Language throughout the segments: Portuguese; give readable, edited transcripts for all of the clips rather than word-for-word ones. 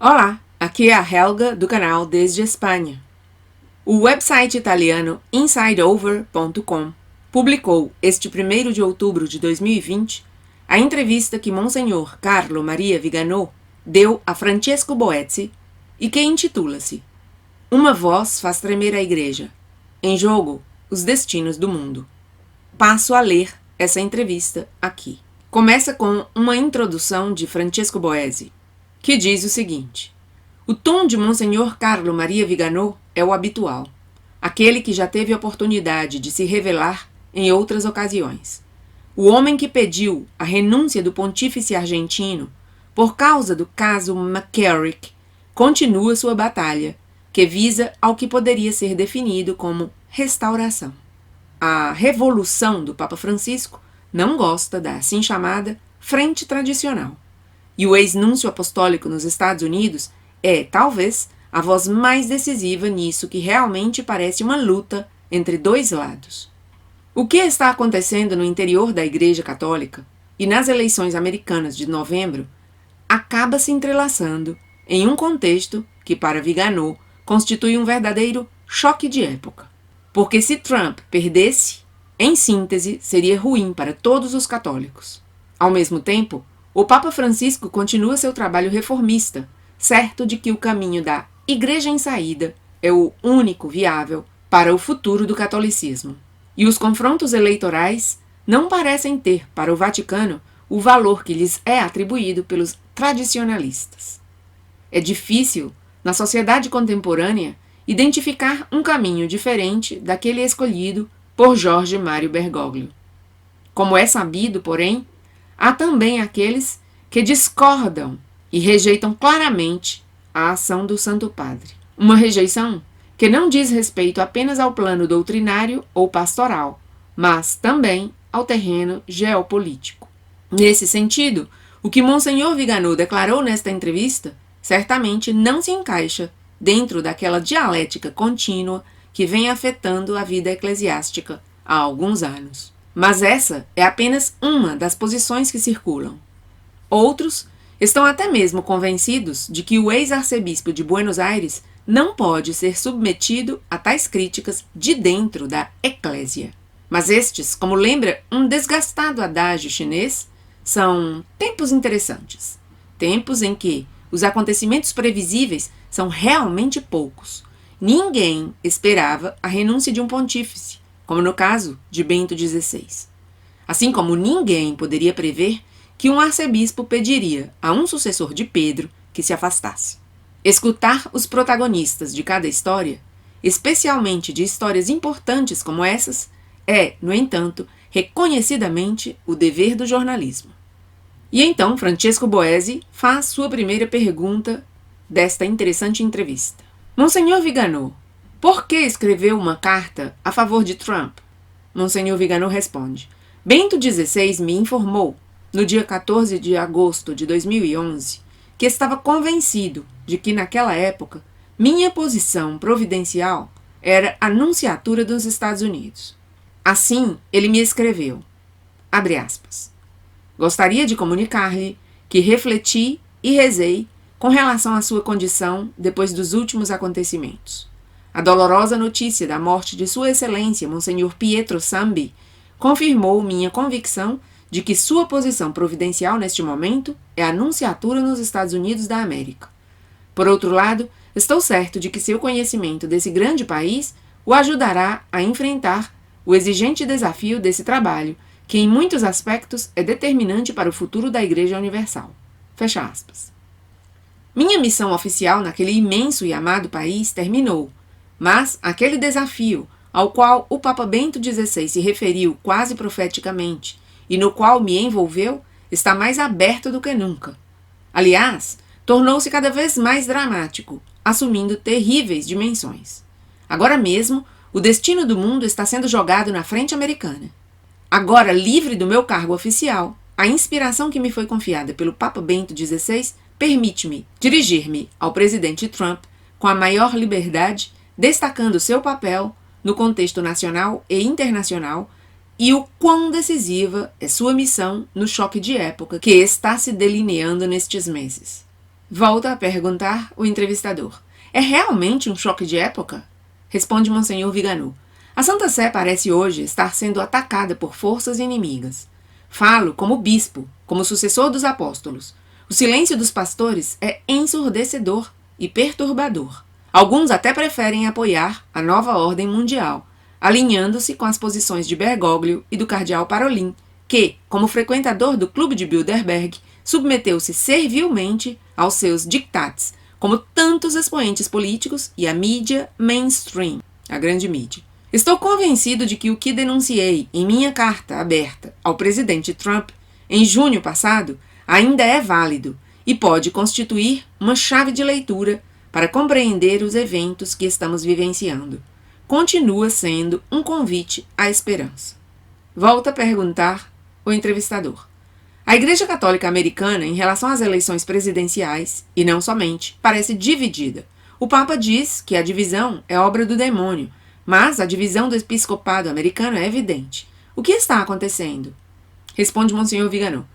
Olá, aqui é a Helga do canal Desde Espanha. O website italiano InsideOver.com publicou este 1º de outubro de 2020 a entrevista que Monsenhor Carlo Maria Viganò deu a Francesco Boezzi e que intitula-se Uma voz faz tremer a igreja. Em jogo, os destinos do mundo. Passo a ler essa entrevista aqui. Começa com uma introdução de Francesco Boezzi, que diz o seguinte: o tom de Monsenhor Carlo Maria Viganò é o habitual, aquele que já teve oportunidade de se revelar em outras ocasiões. O homem que pediu a renúncia do pontífice argentino por causa do caso McCarrick continua sua batalha, que visa ao que poderia ser definido como restauração. A revolução do Papa Francisco não gosta da assim chamada frente tradicional. E o ex-núncio apostólico nos Estados Unidos é, talvez, a voz mais decisiva nisso que realmente parece uma luta entre dois lados. O que está acontecendo no interior da Igreja Católica e nas eleições americanas de novembro acaba se entrelaçando em um contexto que, para Viganò, constitui um verdadeiro choque de época. Porque se Trump perdesse, em síntese, seria ruim para todos os católicos. Ao mesmo tempo, o Papa Francisco continua seu trabalho reformista, certo de que o caminho da Igreja em Saída é o único viável para o futuro do catolicismo. E os confrontos eleitorais não parecem ter, para o Vaticano, o valor que lhes é atribuído pelos tradicionalistas. É difícil, na sociedade contemporânea, identificar um caminho diferente daquele escolhido por Jorge Mário Bergoglio. Como é sabido, porém, há também aqueles que discordam e rejeitam claramente a ação do Santo Padre. Uma rejeição que não diz respeito apenas ao plano doutrinário ou pastoral, mas também ao terreno geopolítico. Nesse sentido, o que Monsenhor Viganò declarou nesta entrevista certamente não se encaixa dentro daquela dialética contínua que vem afetando a vida eclesiástica há alguns anos. Mas essa é apenas uma das posições que circulam. Outros estão até mesmo convencidos de que o ex-arcebispo de Buenos Aires não pode ser submetido a tais críticas de dentro da eclésia. Mas estes, como lembra um desgastado adágio chinês, são tempos interessantes. Tempos em que os acontecimentos previsíveis são realmente poucos. Ninguém esperava a renúncia de um pontífice, como no caso de Bento XVI. Assim como ninguém poderia prever que um arcebispo pediria a um sucessor de Pedro que se afastasse. Escutar os protagonistas de cada história, especialmente de histórias importantes como essas, é, no entanto, reconhecidamente o dever do jornalismo. E então Francesco Boezzi faz sua primeira pergunta desta interessante entrevista. Monsenhor Viganò, por que escreveu uma carta a favor de Trump? Monsenhor Viganò responde: Bento XVI me informou, no dia 14 de agosto de 2011, que estava convencido de que, naquela época, minha posição providencial era a nunciatura dos Estados Unidos. Assim, ele me escreveu, abre aspas, gostaria de comunicar-lhe que refleti e rezei com relação à sua condição depois dos últimos acontecimentos. A dolorosa notícia da morte de Sua Excelência, Monsenhor Pietro Sambi, confirmou minha convicção de que sua posição providencial neste momento é a nunciatura nos Estados Unidos da América. Por outro lado, estou certo de que seu conhecimento desse grande país o ajudará a enfrentar o exigente desafio desse trabalho, que em muitos aspectos é determinante para o futuro da Igreja Universal. Fecha aspas. Minha missão oficial naquele imenso e amado país terminou, mas aquele desafio ao qual o Papa Bento XVI se referiu quase profeticamente e no qual me envolveu está mais aberto do que nunca. Aliás, tornou-se cada vez mais dramático, assumindo terríveis dimensões. Agora mesmo, o destino do mundo está sendo jogado na frente americana. Agora, livre do meu cargo oficial, a inspiração que me foi confiada pelo Papa Bento XVI permite-me dirigir-me ao presidente Trump com a maior liberdade, destacando seu papel no contexto nacional e internacional e o quão decisiva é sua missão no choque de época que está se delineando nestes meses. Volta a perguntar o entrevistador. É realmente um choque de época? Responde Monsenhor Vigano. A Santa Sé parece hoje estar sendo atacada por forças inimigas. Falo como bispo, como sucessor dos apóstolos. O silêncio dos pastores é ensurdecedor e perturbador. Alguns até preferem apoiar a nova ordem mundial, alinhando-se com as posições de Bergoglio e do cardeal Parolin, que, como frequentador do Clube de Bilderberg, submeteu-se servilmente aos seus dictates, como tantos expoentes políticos e a mídia mainstream, a grande mídia. Estou convencido de que o que denunciei em minha carta aberta ao presidente Trump em junho passado ainda é válido e pode constituir uma chave de leitura para compreender os eventos que estamos vivenciando. Continua sendo um convite à esperança. Volta a perguntar o entrevistador. A Igreja Católica Americana, em relação às eleições presidenciais, e não somente, parece dividida. O Papa diz que a divisão é obra do demônio, mas a divisão do episcopado americano é evidente. O que está acontecendo? Responde Monsenhor Vigano.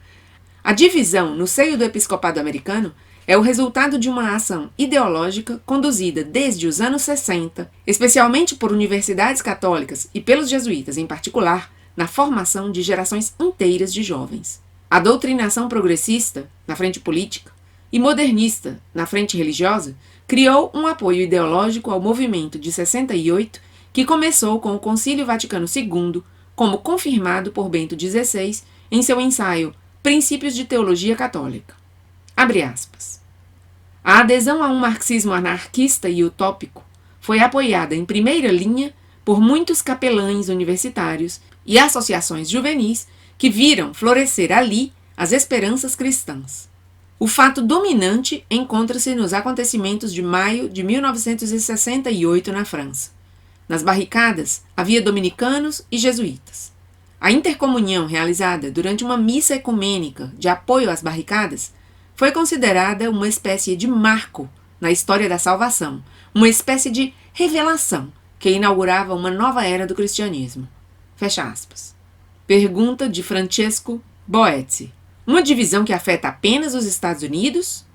A divisão no seio do episcopado americano é o resultado de uma ação ideológica conduzida desde os anos 60, especialmente por universidades católicas e pelos jesuítas em particular, na formação de gerações inteiras de jovens. A doutrinação progressista, na frente política, e modernista, na frente religiosa, criou um apoio ideológico ao movimento de 68, que começou com o Concílio Vaticano II, como confirmado por Bento XVI em seu ensaio Princípios de Teologia Católica. Abre aspas. A adesão a um marxismo anarquista e utópico foi apoiada em primeira linha por muitos capelães universitários e associações juvenis que viram florescer ali as esperanças cristãs. O fato dominante encontra-se nos acontecimentos de maio de 1968 na França. Nas barricadas havia dominicanos e jesuítas. A intercomunhão realizada durante uma missa ecumênica de apoio às barricadas foi considerada uma espécie de marco na história da salvação, uma espécie de revelação que inaugurava uma nova era do cristianismo. Fecha aspas. Pergunta de Francesco Boezzi. Uma divisão que afeta apenas os Estados Unidos?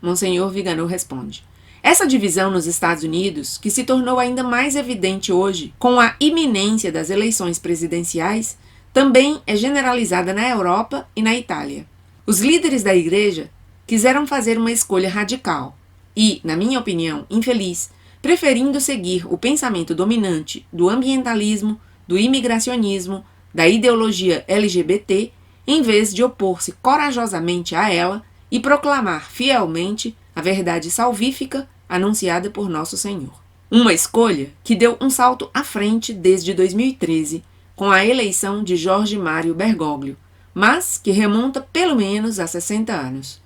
Monsenhor Vigano responde. Essa divisão nos Estados Unidos, que se tornou ainda mais evidente hoje com a iminência das eleições presidenciais, também é generalizada na Europa e na Itália. Os líderes da Igreja quiseram fazer uma escolha radical e, na minha opinião, infeliz, preferindo seguir o pensamento dominante do ambientalismo, do imigracionismo, da ideologia LGBT, em vez de opor-se corajosamente a ela e proclamar fielmente a verdade salvífica anunciada por Nosso Senhor. Uma escolha que deu um salto à frente desde 2013, com a eleição de Jorge Mário Bergoglio, mas que remonta pelo menos a 60 anos.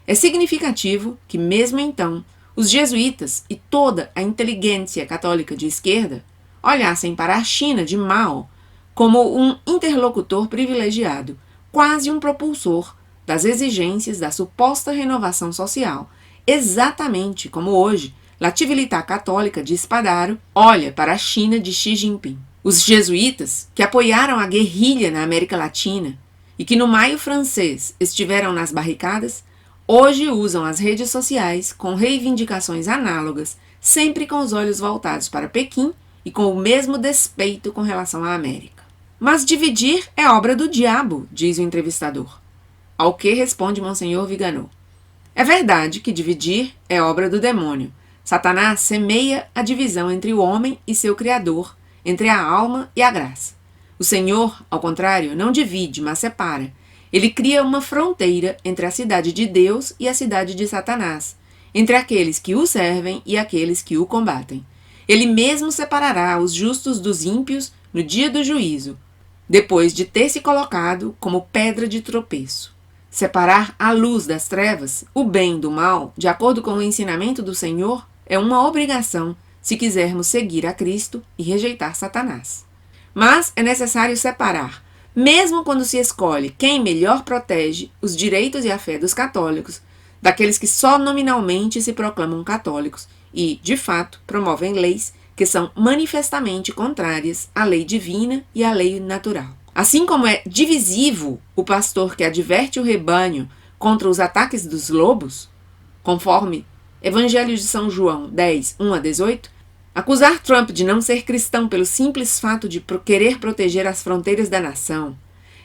É significativo que, mesmo então, os jesuítas e toda a inteligência católica de esquerda olhassem para a China de Mao como um interlocutor privilegiado, quase um propulsor das exigências da suposta renovação social, exatamente como hoje La Civiltà Católica de Spadaro olha para a China de Xi Jinping. Os jesuítas, que apoiaram a guerrilha na América Latina e que no Maio francês estiveram nas barricadas, hoje usam as redes sociais com reivindicações análogas, sempre com os olhos voltados para Pequim e com o mesmo despeito com relação à América. Mas dividir é obra do diabo, diz o entrevistador. Ao que responde Monsenhor Vigano. É verdade que dividir é obra do demônio. Satanás semeia a divisão entre o homem e seu Criador, entre a alma e a graça. O Senhor, ao contrário, não divide, mas separa. Ele cria uma fronteira entre a cidade de Deus e a cidade de Satanás, entre aqueles que o servem e aqueles que o combatem. Ele mesmo separará os justos dos ímpios no dia do juízo, depois de ter se colocado como pedra de tropeço. Separar a luz das trevas, o bem do mal, de acordo com o ensinamento do Senhor, é uma obrigação se quisermos seguir a Cristo e rejeitar Satanás. Mas é necessário separar, mesmo quando se escolhe quem melhor protege os direitos e a fé dos católicos, daqueles que só nominalmente se proclamam católicos e, de fato, promovem leis que são manifestamente contrárias à lei divina e à lei natural. Assim como é divisivo o pastor que adverte o rebanho contra os ataques dos lobos, Conforme Evangelho de São João 10, 1 a 18, acusar Trump de não ser cristão pelo simples fato de querer proteger as fronteiras da nação,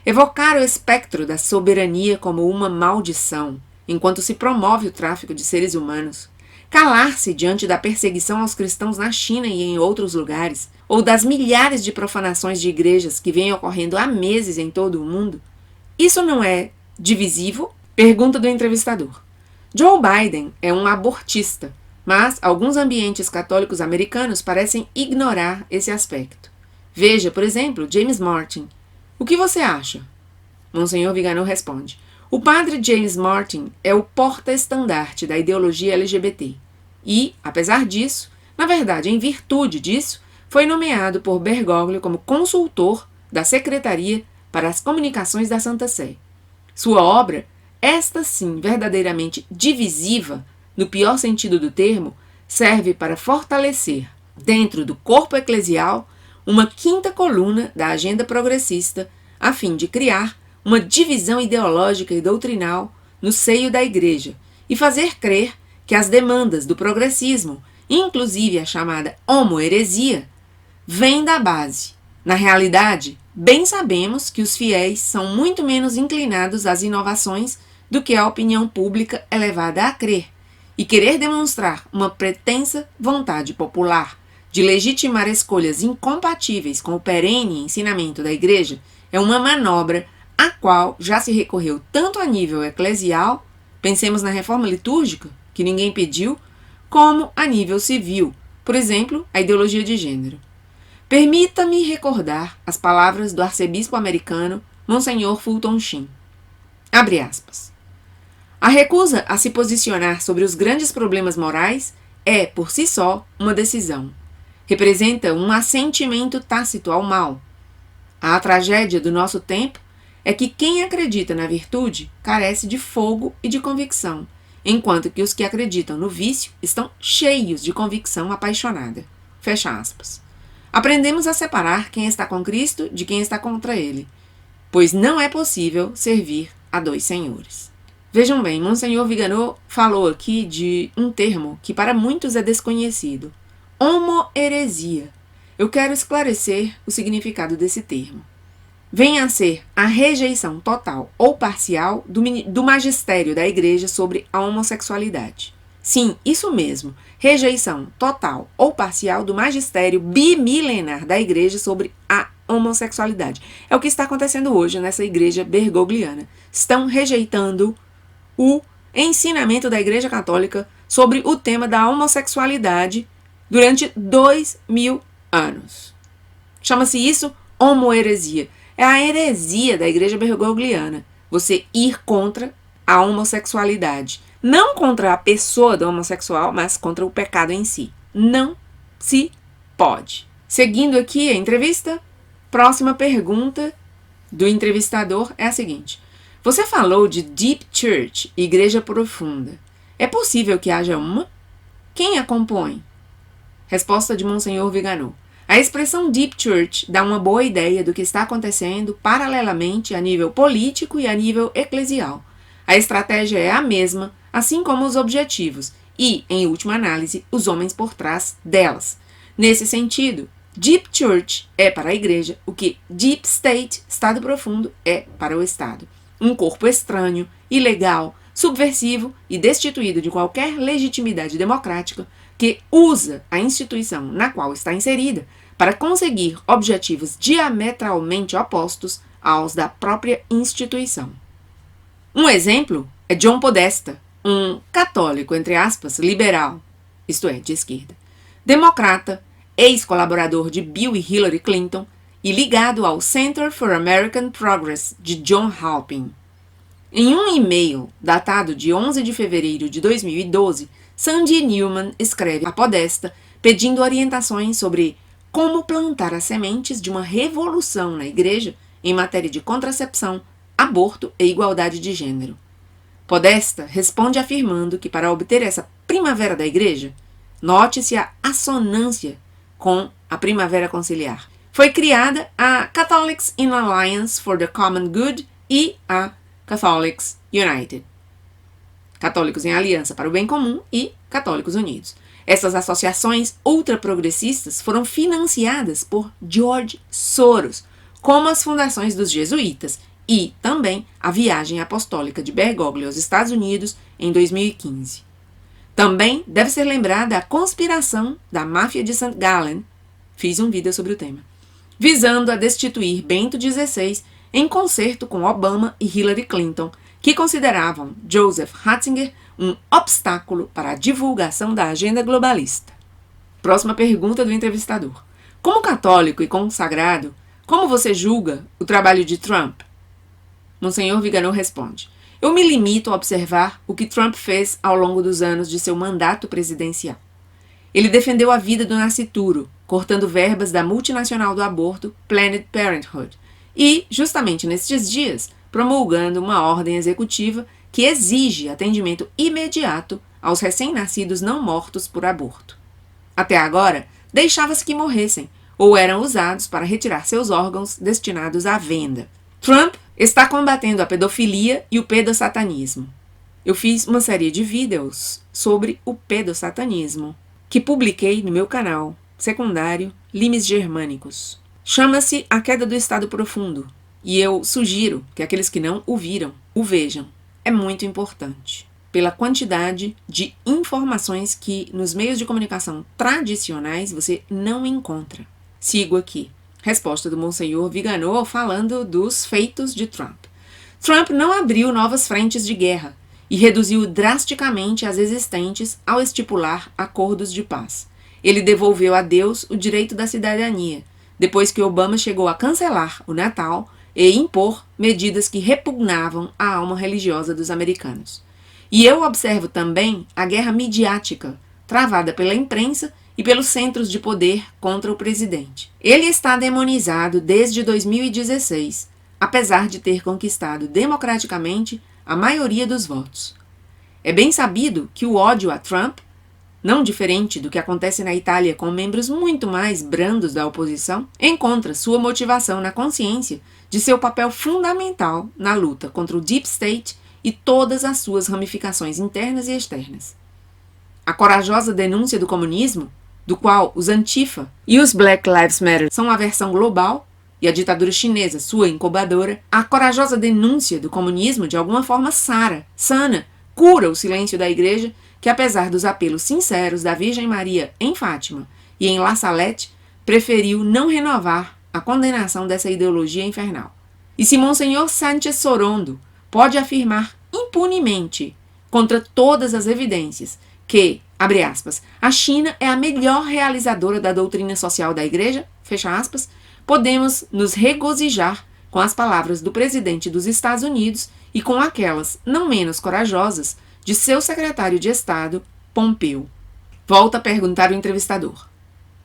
evocar o espectro da soberania como uma maldição, enquanto se promove o tráfico de seres humanos, calar-se diante da perseguição aos cristãos na China e em outros lugares, ou das milhares de profanações de igrejas que vêm ocorrendo há meses em todo o mundo, isso não é divisivo? Pergunta do entrevistador. Joe Biden é um abortista, mas alguns ambientes católicos americanos parecem ignorar esse aspecto. Veja, por exemplo, James Martin. O que você acha? Monsenhor Viganò responde. O padre James Martin é o porta-estandarte da ideologia LGBT e, apesar disso, na verdade, em virtude disso, foi nomeado por Bergoglio como consultor da Secretaria para as Comunicações da Santa Sé. Sua obra, esta sim verdadeiramente divisiva, no pior sentido do termo, serve para fortalecer, dentro do corpo eclesial, uma quinta coluna da agenda progressista, a fim de criar uma divisão ideológica e doutrinal no seio da Igreja e fazer crer que as demandas do progressismo, inclusive a chamada homoheresia, vêm da base. Na realidade, bem sabemos que os fiéis são muito menos inclinados às inovações do que a opinião pública é levada a crer, e querer demonstrar uma pretensa vontade popular de legitimar escolhas incompatíveis com o perene ensinamento da Igreja é uma manobra a qual já se recorreu tanto a nível eclesial, pensemos na reforma litúrgica, que ninguém pediu, como a nível civil, por exemplo, a ideologia de gênero. Permita-me recordar as palavras do arcebispo americano Monsenhor Fulton Sheen. Abre aspas. A recusa a se posicionar sobre os grandes problemas morais é, por si só, uma decisão. Representa um assentimento tácito ao mal. A tragédia do nosso tempo é que quem acredita na virtude carece de fogo e de convicção, enquanto que os que acreditam no vício estão cheios de convicção apaixonada. Fecha aspas. Aprendemos a separar quem está com Cristo de quem está contra ele, pois não é possível servir a dois senhores. Vejam bem, Monsenhor Viganò falou aqui de um termo que para muitos é desconhecido. Homoheresia. Eu quero esclarecer o significado desse termo. Vem a ser a rejeição total ou parcial do magistério da Igreja sobre a homossexualidade. Sim, isso mesmo, rejeição total ou parcial do magistério bimilenar da Igreja sobre a homossexualidade. É o que está acontecendo hoje nessa igreja bergogliana. Estão rejeitando o ensinamento da Igreja Católica sobre o tema da homossexualidade durante 2000 anos. Chama-se isso homoheresia. É a heresia da Igreja bergogliana. Você ir contra a homossexualidade. Não contra a pessoa do homossexual, mas contra o pecado em si. Não se pode. Seguindo aqui a entrevista, próxima pergunta do entrevistador é a seguinte. Você falou de Deep Church, Igreja Profunda. É possível que haja uma? Quem a compõe? Resposta de Monsenhor Viganò. A expressão Deep Church dá uma boa ideia do que está acontecendo paralelamente a nível político e a nível eclesial. A estratégia é a mesma, assim como os objetivos e, em última análise, os homens por trás delas. Nesse sentido, Deep Church é para a Igreja o que Deep State, Estado Profundo, é para o Estado. Um corpo estranho, ilegal, subversivo e destituído de qualquer legitimidade democrática que usa a instituição na qual está inserida para conseguir objetivos diametralmente opostos aos da própria instituição. Um exemplo é John Podesta, um católico, entre aspas, liberal, isto é, de esquerda, democrata, ex-colaborador de Bill e Hillary Clinton e ligado ao Center for American Progress de John Halpin. Em um e-mail datado de 11 de fevereiro de 2012, Sandy Newman escreve a Podesta pedindo orientações sobre como plantar as sementes de uma revolução na Igreja em matéria de contracepção, aborto e igualdade de gênero. Podesta responde afirmando que para obter essa primavera da Igreja, note-se a assonância com a primavera conciliar. Foi criada a Catholics in Alliance for the Common Good e a Catholics United. Católicos em Aliança para o Bem Comum e Católicos Unidos. Essas associações ultraprogressistas foram financiadas por George Soros, como as fundações dos jesuítas e também a viagem apostólica de Bergoglio aos Estados Unidos em 2015. Também deve ser lembrada a conspiração da máfia de St. Gallen, fiz um vídeo sobre o tema, visando a destituir Bento XVI em concerto com Obama e Hillary Clinton, que consideravam Joseph Ratzinger um obstáculo para a divulgação da agenda globalista. Próxima pergunta do entrevistador. Como católico e consagrado, como você julga o trabalho de Trump? Monsenhor Viganò responde: eu me limito a observar o que Trump fez ao longo dos anos de seu mandato presidencial. Ele defendeu a vida do nascituro, cortando verbas da multinacional do aborto, Planned Parenthood, e, justamente nestes dias, promulgando uma ordem executiva que exige atendimento imediato aos recém-nascidos não mortos por aborto. Até agora, deixava-se que morressem, ou eram usados para retirar seus órgãos destinados à venda. Trump está combatendo a pedofilia e o pedossatanismo. Eu fiz uma série de vídeos sobre o pedossatanismo, que publiquei no meu canal secundário Limes Germânicos. Chama-se A Queda do Estado Profundo, e eu sugiro que aqueles que não o viram, o vejam. É muito importante, pela quantidade de informações que nos meios de comunicação tradicionais você não encontra. Sigo aqui. Resposta do Monsenhor Viganò falando dos feitos de Trump. Trump não abriu novas frentes de guerra e reduziu drasticamente as existentes ao estipular acordos de paz. Ele devolveu a Deus o direito da cidadania, depois que Obama chegou a cancelar o Natal e impor medidas que repugnavam a alma religiosa dos americanos. E eu observo também a guerra midiática, travada pela imprensa e pelos centros de poder contra o presidente. Ele está demonizado desde 2016, apesar de ter conquistado democraticamente a maioria dos votos. É bem sabido que o ódio a Trump, não diferente do que acontece na Itália com membros muito mais brandos da oposição, encontra sua motivação na consciência de seu papel fundamental na luta contra o Deep State e todas as suas ramificações internas e externas. A corajosa denúncia do comunismo, do qual os Antifa e os Black Lives Matter são a versão global, e a ditadura chinesa sua incubadora, a corajosa denúncia do comunismo de alguma forma sana, cura o silêncio da igreja, que apesar dos apelos sinceros da Virgem Maria em Fátima e em La Salette, preferiu não renovar a condenação dessa ideologia infernal. E se Monsenhor Sánchez Sorondo pode afirmar impunemente, contra todas as evidências, que, abre aspas, a China é a melhor realizadora da doutrina social da igreja, fecha aspas, podemos nos regozijar com as palavras do presidente dos Estados Unidos e com aquelas, não menos corajosas, de seu secretário de Estado, Pompeu. Volta a perguntar o entrevistador.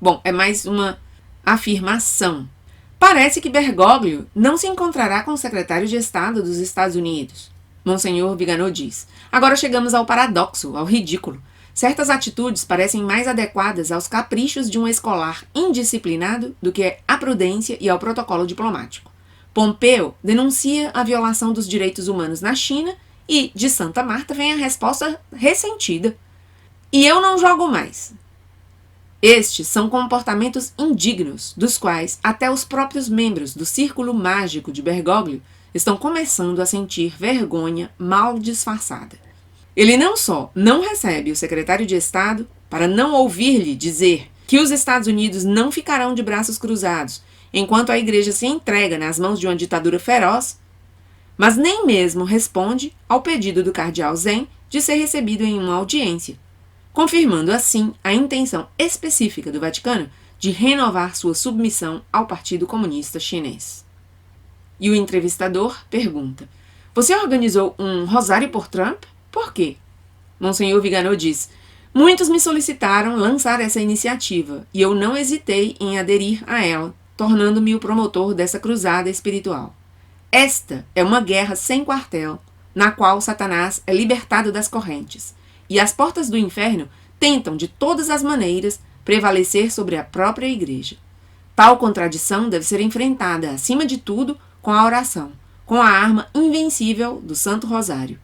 Bom, é mais uma afirmação. Parece que Bergoglio não se encontrará com o secretário de Estado dos Estados Unidos. Monsenhor Viganò diz. Agora chegamos ao paradoxo, ao ridículo. Certas atitudes parecem mais adequadas aos caprichos de um escolar indisciplinado do que à prudência e ao protocolo diplomático. Pompeu denuncia a violação dos direitos humanos na China e, de Santa Marta, vem a resposta ressentida. E eu não jogo mais. Estes são comportamentos indignos, dos quais até os próprios membros do círculo mágico de Bergoglio estão começando a sentir vergonha mal disfarçada. Ele não só não recebe o secretário de Estado para não ouvir-lhe dizer que os Estados Unidos não ficarão de braços cruzados enquanto a igreja se entrega nas mãos de uma ditadura feroz, mas nem mesmo responde ao pedido do cardeal Zen de ser recebido em uma audiência, confirmando assim a intenção específica do Vaticano de renovar sua submissão ao Partido Comunista Chinês. E o entrevistador pergunta: você organizou um rosário por Trump? Por quê? Monsenhor Viganò diz: muitos me solicitaram lançar essa iniciativa e eu não hesitei em aderir a ela, tornando-me o promotor dessa cruzada espiritual. Esta é uma guerra sem quartel, na qual Satanás é libertado das correntes, e as portas do inferno tentam de todas as maneiras prevalecer sobre a própria igreja. Tal contradição deve ser enfrentada, acima de tudo, com a oração, com a arma invencível do Santo Rosário.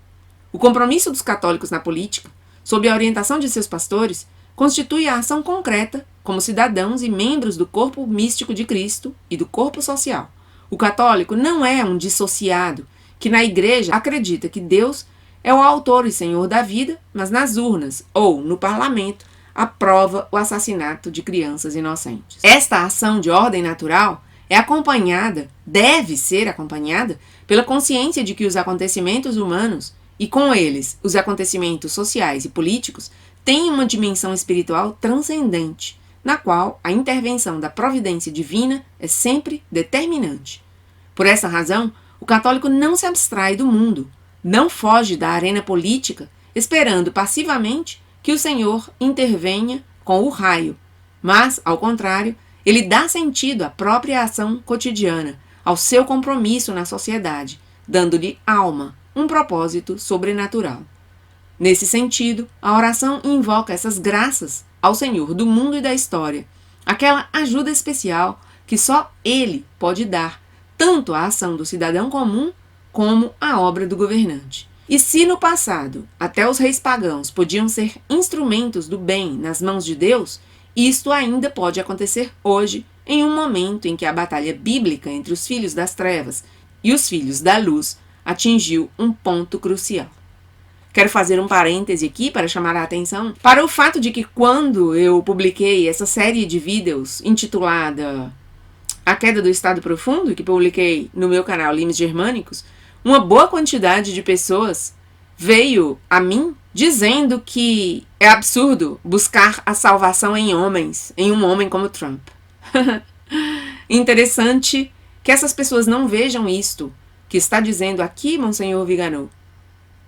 O compromisso dos católicos na política, sob a orientação de seus pastores, constitui a ação concreta como cidadãos e membros do corpo místico de Cristo e do corpo social. O católico não é um dissociado que na igreja acredita que Deus é o autor e senhor da vida, mas nas urnas ou no parlamento aprova o assassinato de crianças inocentes. Esta ação de ordem natural é acompanhada, deve ser acompanhada, pela consciência de que os acontecimentos humanos, e com eles os acontecimentos sociais e políticos, têm uma dimensão espiritual transcendente, na qual a intervenção da providência divina é sempre determinante. Por essa razão, o católico não se abstrai do mundo, não foge da arena política, esperando passivamente que o Senhor intervenha com o raio, mas, ao contrário, ele dá sentido à própria ação cotidiana, ao seu compromisso na sociedade, dando-lhe alma, um propósito sobrenatural. Nesse sentido, a oração invoca essas graças ao Senhor do mundo e da história, aquela ajuda especial que só Ele pode dar, tanto à ação do cidadão comum como à obra do governante. E se no passado até os reis pagãos podiam ser instrumentos do bem nas mãos de Deus, isto ainda pode acontecer hoje, em um momento em que a batalha bíblica entre os filhos das trevas e os filhos da luz atingiu um ponto crucial. Quero fazer um parêntese aqui para chamar a atenção para o fato de que quando eu publiquei essa série de vídeos intitulada A Queda do Estado Profundo, que publiquei no meu canal Limes Germânicos, uma boa quantidade de pessoas veio a mim dizendo que é absurdo buscar a salvação em homens, em um homem como Trump. Interessante que essas pessoas não vejam isto que está dizendo aqui, Monsenhor Viganò.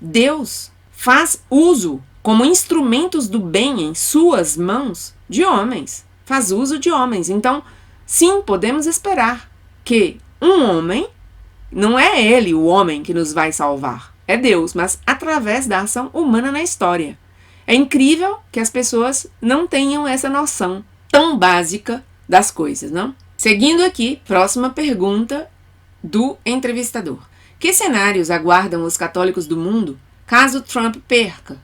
Deus faz uso, como instrumentos do bem em suas mãos, de homens. Faz uso de homens. Então, sim, podemos esperar que um homem, não é ele o homem que nos vai salvar, é Deus, mas através da ação humana na história. É incrível que as pessoas não tenham essa noção tão básica das coisas, não? Seguindo aqui, próxima pergunta do entrevistador. Que cenários aguardam os católicos do mundo caso Trump perca?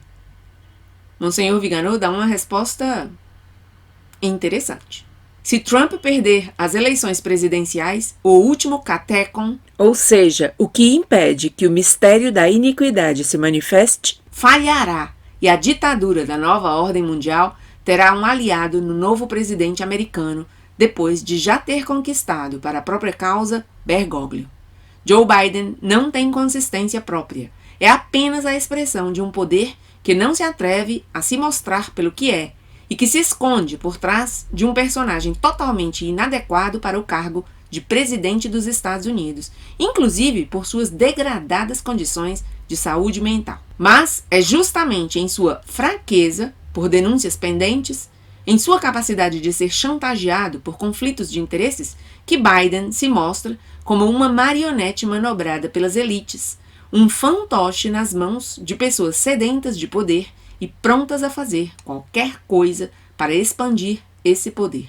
Monsenhor Viganò dá uma resposta interessante. Se Trump perder as eleições presidenciais, o último catecon, ou seja, o que impede que o mistério da iniquidade se manifeste, falhará e a ditadura da nova ordem mundial terá um aliado no novo presidente americano, depois de já ter conquistado para a própria causa Bergoglio. Joe Biden não tem consistência própria. É apenas a expressão de um poder que não se atreve a se mostrar pelo que é e que se esconde por trás de um personagem totalmente inadequado para o cargo de presidente dos Estados Unidos, inclusive por suas degradadas condições de saúde mental. Mas é justamente em sua fraqueza, por denúncias pendentes, em sua capacidade de ser chantageado por conflitos de interesses, que Biden se mostra como uma marionete manobrada pelas elites, um fantoche nas mãos de pessoas sedentas de poder e prontas a fazer qualquer coisa para expandir esse poder.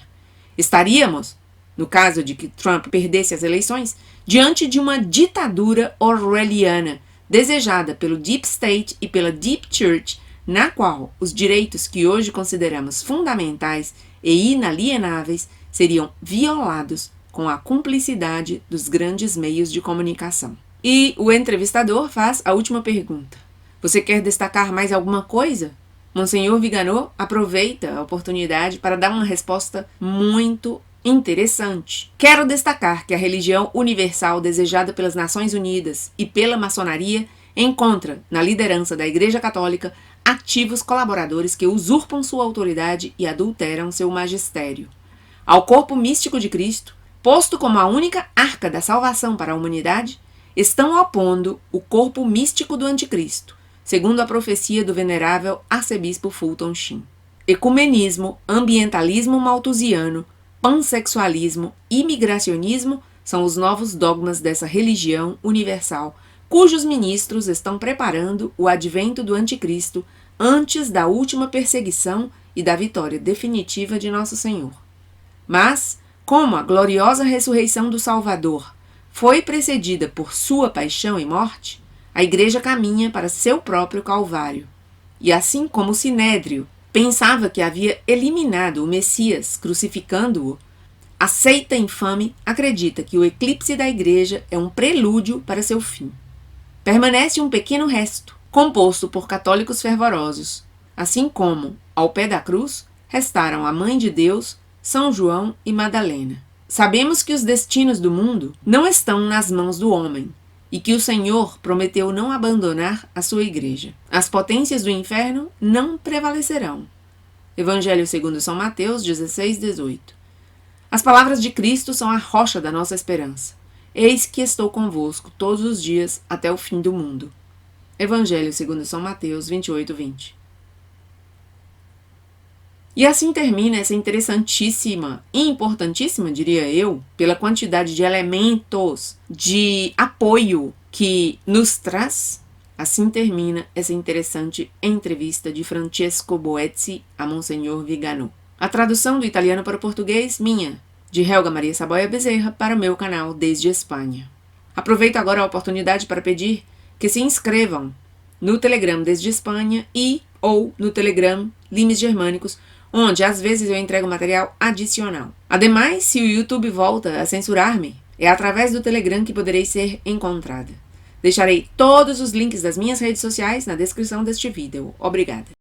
Estaríamos, no caso de que Trump perdesse as eleições, diante de uma ditadura orwelliana, desejada pelo Deep State e pela Deep Church, na qual os direitos que hoje consideramos fundamentais e inalienáveis seriam violados com a cumplicidade dos grandes meios de comunicação. E o entrevistador faz a última pergunta. Você quer destacar mais alguma coisa? Monsenhor Viganò aproveita a oportunidade para dar uma resposta muito interessante. Quero destacar que a religião universal desejada pelas Nações Unidas e pela maçonaria encontra, na liderança da Igreja Católica, ativos colaboradores que usurpam sua autoridade e adulteram seu magistério. Ao corpo místico de Cristo, posto como a única arca da salvação para a humanidade, estão opondo o corpo místico do anticristo, segundo a profecia do venerável arcebispo Fulton Sheen. Ecumenismo, ambientalismo malthusiano, pansexualismo, imigracionismo são os novos dogmas dessa religião universal, cujos ministros estão preparando o advento do anticristo antes da última perseguição e da vitória definitiva de Nosso Senhor. Mas, como a gloriosa ressurreição do Salvador foi precedida por sua paixão e morte, a Igreja caminha para seu próprio Calvário. E assim como o Sinédrio pensava que havia eliminado o Messias crucificando-o, a seita infame acredita que o eclipse da Igreja é um prelúdio para seu fim. Permanece um pequeno resto, composto por católicos fervorosos, assim como, ao pé da cruz, restaram a Mãe de Deus, São João e Madalena. Sabemos que os destinos do mundo não estão nas mãos do homem e que o Senhor prometeu não abandonar a sua igreja. As potências do inferno não prevalecerão. Evangelho segundo São Mateus 16:18. As palavras de Cristo são a rocha da nossa esperança. Eis que estou convosco todos os dias até o fim do mundo. Evangelho segundo São Mateus 28:20. E assim termina essa interessantíssima e importantíssima, diria eu, pela quantidade de elementos de apoio que nos traz. Assim termina essa interessante entrevista de Francesco Boezzi a Monsenhor Vigano. A tradução do italiano para o português, minha, de Helga Maria Saboia Bezerra, para o meu canal Desde Espanha. Aproveito agora a oportunidade para pedir que se inscrevam no Telegram Desde Espanha ou no Telegram Limes Germânicos, onde às vezes eu entrego material adicional. Ademais, se o YouTube volta a censurar-me, é através do Telegram que poderei ser encontrada. Deixarei todos os links das minhas redes sociais na descrição deste vídeo. Obrigada.